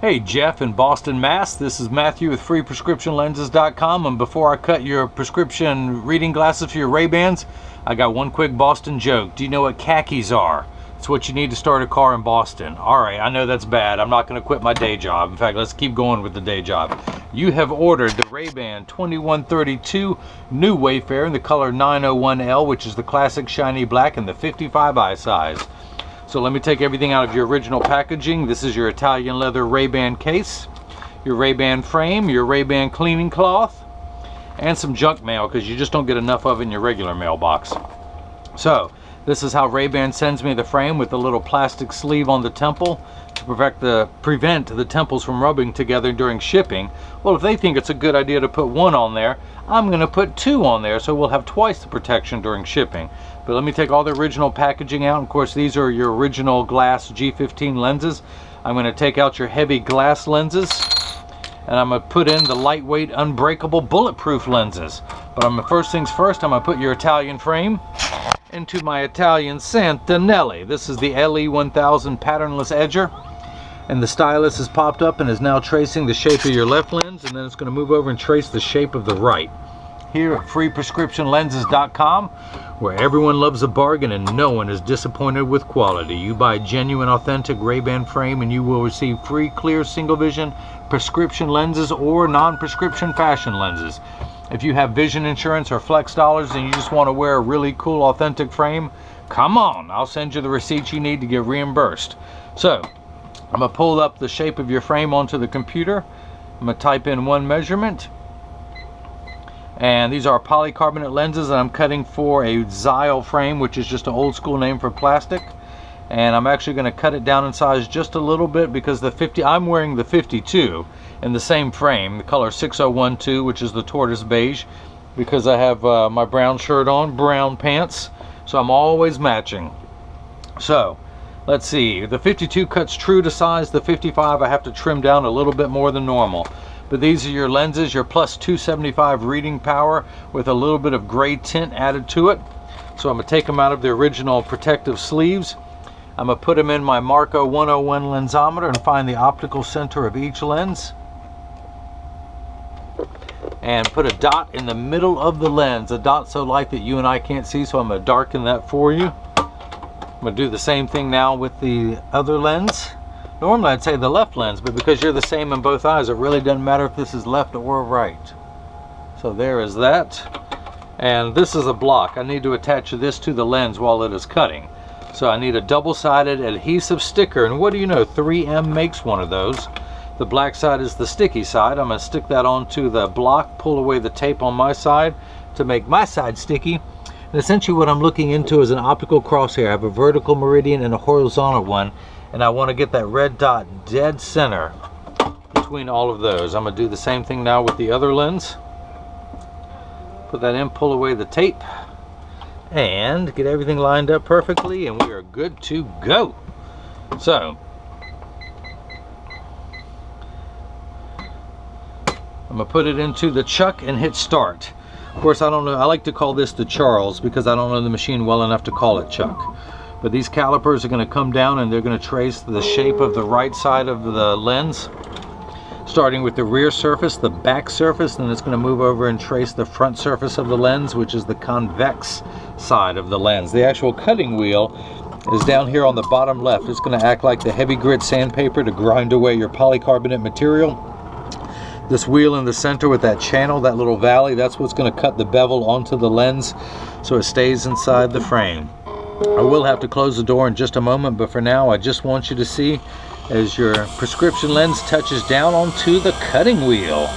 Hey, Jeff in Boston, Mass. This is Matthew with FreePrescriptionLenses.com, and before I cut your prescription reading glasses for your RayBans, I got one quick Boston joke. Do you know what khakis are? It's what you need to start a car in Boston. Alright, I know that's bad. I'm not going to quit my day job. In fact, let's keep going with the day job. You have ordered the RayBan 2132 new Wayfarer in the color 901L, which is the classic shiny black in the 55i size. So let me take everything out of your original packaging. This is your Italian leather RayBan case, your RayBan frame, your RayBan cleaning cloth, and some junk mail because you just don't get enough of it in your regular mailbox. So this is how RayBan sends me the frame, with a little plastic sleeve on the temple to prevent the temples from rubbing together during shipping. Well, if they think it's a good idea to put one on there, I'm going to put two on there, so we'll have twice the protection during shipping. But let me take all the original packaging out. Of course, these are your original glass G15 lenses. I'm going to take out your heavy glass lenses, and I'm going to put in the lightweight, unbreakable, bulletproof lenses. But first things first, I'm going to put your Italian frame into my Italian Santinelli. This is the LE1000 Patternless Edger, and the stylus has popped up and is now tracing the shape of your left lens, and then it's going to move over and trace the shape of the right. Here at FreePrescriptionLenses.com, where everyone loves a bargain and no one is disappointed with quality. You buy a genuine, authentic RayBan frame and you will receive free, clear, single vision prescription lenses or non-prescription fashion lenses. If you have vision insurance or flex dollars and you just want to wear a really cool, authentic frame, come on, I'll send you the receipts you need to get reimbursed. So, I'm going to pull up the shape of your frame onto the computer. I'm going to type in one measurement. And these are polycarbonate lenses, and I'm cutting for a Xyle frame, which is just an old school name for plastic. And I'm actually going to cut it down in size just a little bit because I'm wearing the 52 in the same frame, the color 6012, which is the tortoise beige, because I have my brown shirt on, brown pants, so I'm always matching. So let's see, the 52 cuts true to size. The 55 I have to trim down a little bit more than normal. But these are your lenses, your plus 275 reading power with a little bit of gray tint added to it. So I'm going to take them out of the original protective sleeves. I'm going to put them in my Marco 101 lensometer and find the optical center of each lens. And put a dot in the middle of the lens, a dot so light that you and I can't see, so I'm going to darken that for you. I'm going to do the same thing now with the other lens. Normally I'd say the left lens, but because you're the same in both eyes, it really doesn't matter if this is left or right. So there is that. And this is a block. I need to attach this to the lens while it is cutting. So I need a double-sided adhesive sticker, and what do you know, 3M makes one of those. The black side is the sticky side. I'm going to stick that onto the block, pull away the tape on my side to make my side sticky. And essentially what I'm looking into is an optical crosshair. I have a vertical meridian and a horizontal one, and I want to get that red dot dead center between all of those. I'm going to do the same thing now with the other lens. Put that in, pull away the tape, and get everything lined up perfectly, and we are good to go. So I'm going to put it into the chuck and hit start. Of course, I don't know, I like to call this the Charles because I don't know the machine well enough to call it chuck. But these calipers are going to come down and they're going to trace the shape of the right side of the lens, starting with the rear surface, the back surface, then it's going to move over and trace the front surface of the lens, which is the convex side of the lens. The actual cutting wheel is down here on the bottom left. It's going to act like the heavy grit sandpaper to grind away your polycarbonate material. This wheel in the center with that channel, that little valley, that's what's going to cut the bevel onto the lens so it stays inside the frame. I will have to close the door in just a moment, but for now I just want you to see as your prescription lens touches down onto the cutting wheel.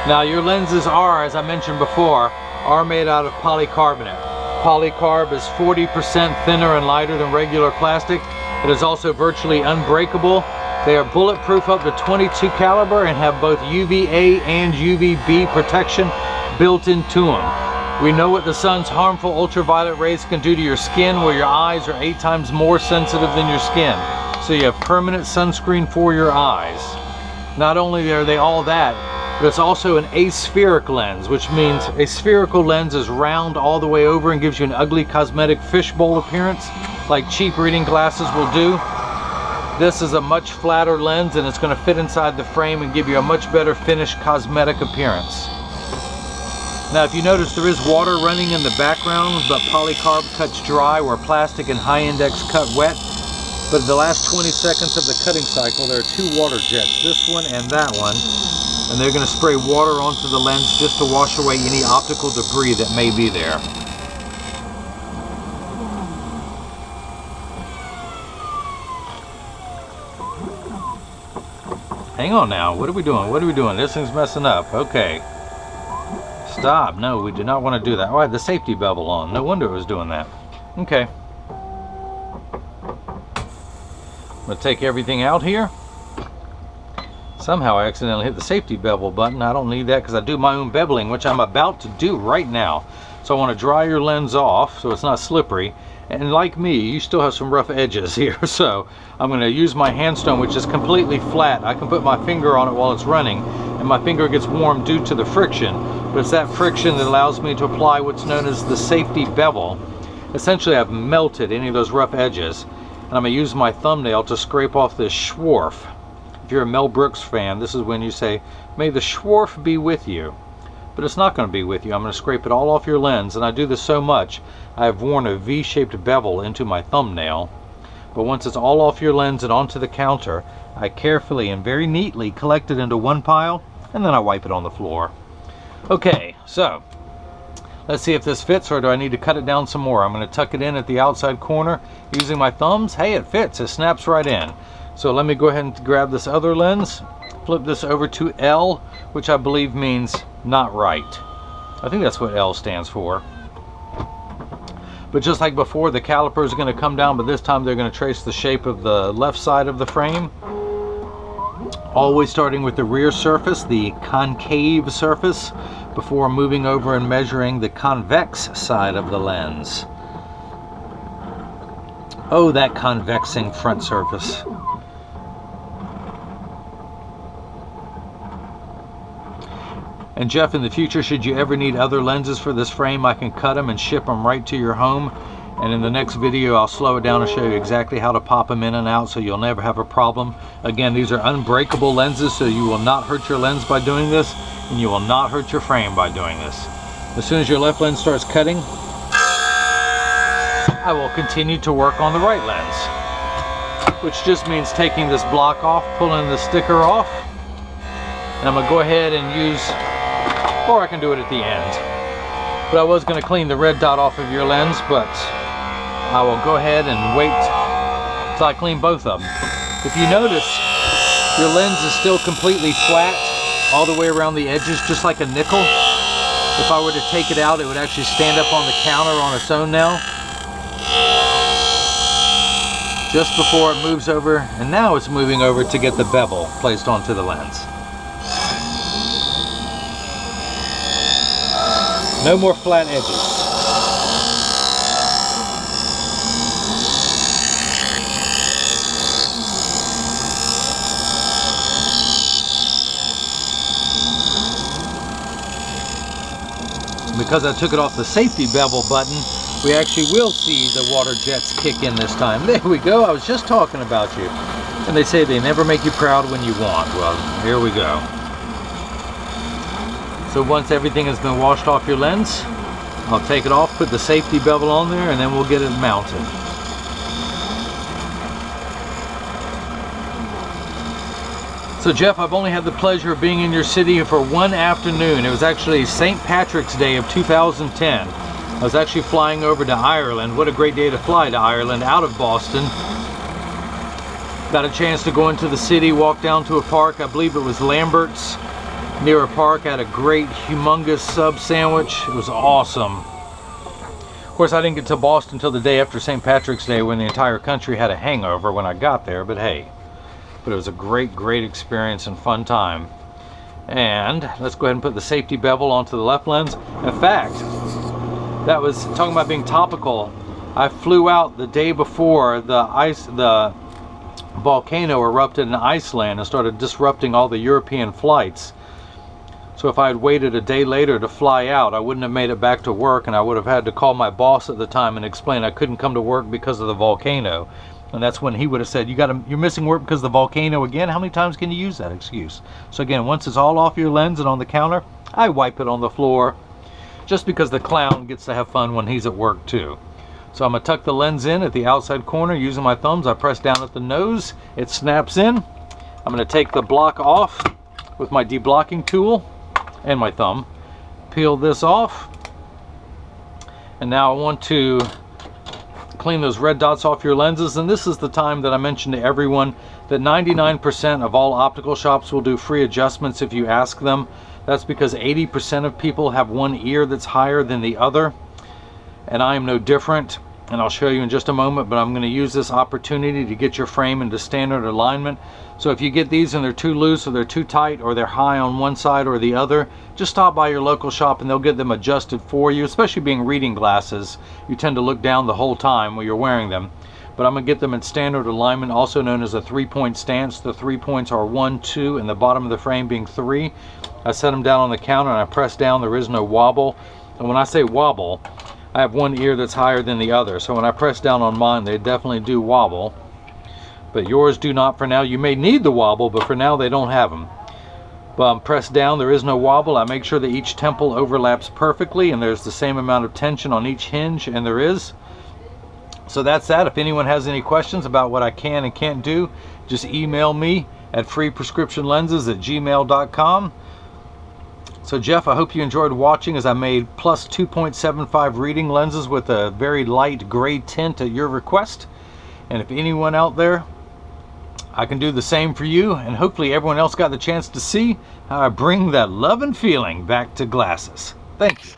Now your lenses are, as I mentioned before, are made out of polycarbonate. Polycarb is 40% thinner and lighter than regular plastic. It is also virtually unbreakable. They are bulletproof up to 22 caliber and have both UVA and UVB protection built into them. We know what the sun's harmful ultraviolet rays can do to your skin, where your eyes are 8 times more sensitive than your skin. So you have permanent sunscreen for your eyes. Not only are they all that, But it's also an aspheric lens, which means a spherical lens is round all the way over and gives you an ugly cosmetic fishbowl appearance, like cheap reading glasses will do. This is a much flatter lens, and it's going to fit inside the frame and give you a much better finished cosmetic appearance. Now, if you notice, there is water running in the background, but polycarb cuts dry where plastic and high index cut wet. But the last 20 seconds of the cutting cycle, there are two water jets, this one and that one, and they're going to spray water onto the lens just to wash away any optical debris that may be there. Hang on now, what are we doing? What are we doing? This thing's messing up. Okay. Stop. No, we do not want to do that. Oh, I had the safety bevel on. No wonder it was doing that. Okay. I'm going to take everything out here. Somehow I accidentally hit the safety bevel button. I don't need that because I do my own beveling, which I'm about to do right now. So I want to dry your lens off so it's not slippery. And like me, you still have some rough edges here, so I'm going to use my handstone, which is completely flat. I can put my finger on it while it's running, and my finger gets warm due to the friction, but it's that friction that allows me to apply what's known as the safety bevel. Essentially, I've melted any of those rough edges, and I'm going to use my thumbnail to scrape off this schwarf. If you're a Mel Brooks fan, this is when you say, "May the schwarf be with you." But it's not going to be with you. I'm going to scrape it all off your lens, and I do this so much I've worn a V-shaped bevel into my thumbnail. But once it's all off your lens and onto the counter, I carefully and very neatly collect it into one pile, and then I wipe it on the floor. Okay, so let's see if this fits, or do I need to cut it down some more? I'm going to tuck it in at the outside corner using my thumbs. Hey, it fits. It snaps right in. So let me go ahead and grab this other lens, flip this over to L, which I believe means not right. I think that's what L stands for. But just like before, the caliper is going to come down, but this time they're going to trace the shape of the left side of the frame. Always starting with the rear surface, the concave surface, before moving over and measuring the convex side of the lens. Oh, that convexing front surface. And Jeff, in the future, should you ever need other lenses for this frame, I can cut them and ship them right to your home. And in the next video, I'll slow it down and show you exactly how to pop them in and out so you'll never have a problem. Again, these are unbreakable lenses, so you will not hurt your lens by doing this, and you will not hurt your frame by doing this. As soon as your left lens starts cutting, I will continue to work on the right lens, which just means taking this block off, pulling the sticker off, and I'm going to go ahead and use, or I can do it at the end. But I was going to clean the red dot off of your lens, but I will go ahead and wait till I clean both of them. If you notice, your lens is still completely flat all the way around the edges, just like a nickel. If I were to take it out, it would actually stand up on the counter on its own now. Just before it moves over, and now it's moving over to get the bevel placed onto the lens. No more flat edges. Because I took it off the safety bevel button, we actually will see the water jets kick in this time. There we go. I was just talking about you. And they say they never make you proud when you want. Well, here we go. So once everything has been washed off your lens, I'll take it off, put the safety bevel on there, and then we'll get it mounted. So Jeff, I've only had the pleasure of being in your city for one afternoon. It was actually St. Patrick's Day of 2010. I was actually flying over to Ireland. What a great day to fly to Ireland out of Boston. Got a chance to go into the city, walk down to a park. I believe it was Lambert's. Near a park, had a great humongous sub sandwich. It was awesome. Of course, I didn't get to Boston until the day after St. Patrick's Day when the entire country had a hangover when I got there, but hey. But it was a great experience and fun time. And let's go ahead and put the safety bevel onto the left lens. In fact, that was talking about being topical. I flew out the day before the volcano erupted in Iceland and started disrupting all the European flights. So if I had waited a day later to fly out, I wouldn't have made it back to work, and I would have had to call my boss at the time and explain I couldn't come to work because of the volcano. And that's when he would have said, you're missing work because of the volcano again? How many times can you use that excuse? So again, once it's all off your lens and on the counter, I wipe it on the floor, just because the clown gets to have fun when he's at work too. So I'm going to tuck the lens in at the outside corner using my thumbs. I press down at the nose, it snaps in. I'm going to take the block off with my deblocking tool and my thumb, peel this off, and now I want to clean those red dots off your lenses. And this is the time that I mentioned to everyone that 99% of all optical shops will do free adjustments if you ask them. That's because 80% of people have one ear that's higher than the other, and I am no different, and I'll show you in just a moment. But I'm going to use this opportunity to get your frame into standard alignment. So if you get these and they're too loose or they're too tight or they're high on one side or the other, just stop by your local shop and they'll get them adjusted for you. Especially being reading glasses, you tend to look down the whole time while you're wearing them. But I'm going to get them in standard alignment, also known as a 3-point stance. The 3 points are 1, 2, and the bottom of the frame being 3. I set them down on the counter and I press down. There is no wobble. And when I say wobble, I have one ear that's higher than the other. So when I press down on mine, they definitely do wobble. But yours do not for now. You may need the wobble, but for now they don't have them. But press down, there is no wobble. I make sure that each temple overlaps perfectly and there's the same amount of tension on each hinge, and there is. So that's that. If anyone has any questions about what I can and can't do, just email me at freeprescriptionlenses@gmail.com. So Jeff, I hope you enjoyed watching as I made plus 2.75 reading lenses with a very light gray tint at your request. And if anyone out there, I can do the same for you, and hopefully everyone else got the chance to see how I bring that love and feeling back to glasses. Thank you.